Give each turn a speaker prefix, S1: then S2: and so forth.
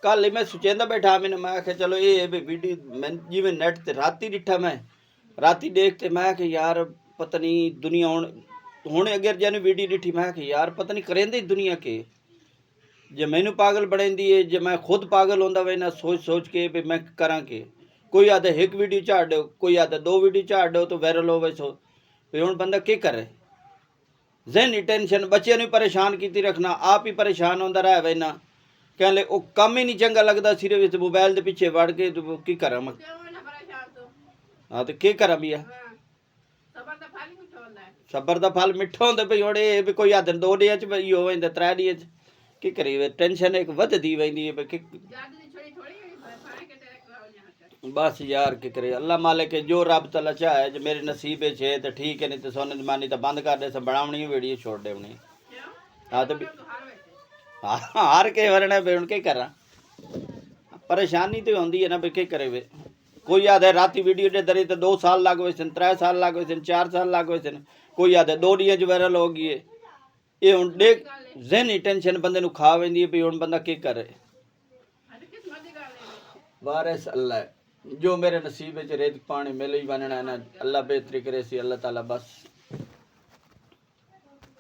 S1: कल मैं सुचेंदा बैठा मैंने मैं आख्या चलो ये वीडियो मैं जिमें नेट ते राती डिठा मैं राती देखते मैं कि यार पता नहीं दुनिया हुण अगर जन वीडियो डिठी मैं कि यार पता नहीं करेंदे दुनिया के जे मैनू पागल बनेंदी है जे मैं खुद पागल होंदा वैना सोच सोच के भी मैं करा के कोई आदा एक वीडियो चाड़ दो कोई आदा 2 वीडियो चाड़ दो तो वायरल हो वैसो भी हुण बंदा की करे जहनी टेंशन बच्चे नूं परेशान कीती रखना आप ही परेशान होंदा रह वैना कहले वो काम ही नहीं चंगा लगता सिर्फ मोबाइल के पिछे वड़ के तो की करा मैं हाँ तो की करा भैया सबर का फल मिठा होंदा भाई हुण ये भी कोई हद 2 डे च हो जांदा 3 डे च की करिए टेंशन एक वधदी वेंदी है कि बस यार की करे अल्लाह मालिक जो रब तला चाहे जो मेरे नसीबे छे तो ठीक है नहीं तो सोने जमानी तो बंद कर दे सब बनावनी वीडियो छोड़ देवनी हाँ तो हार के वरना भी हूँ करा परेशानी तो होंगी है ना भी के करे वे कोई आदे राती वीडियो दे दरी तो 2 साल लग वैसे 3 साल लग वैसे 4 साल लग वैसे कोई आदे 2 डी च वायरल हो गई है ये हूँ देख जहनी टेंशन बंदे नूं खा वेंदी है भी हुण बंदा की करे वारिस अल्लाह जो मेरे नसीब च रेत पानी मिल ही बनना है ना अल्लाह बेहतरी करे सी अल्लाह ताला बस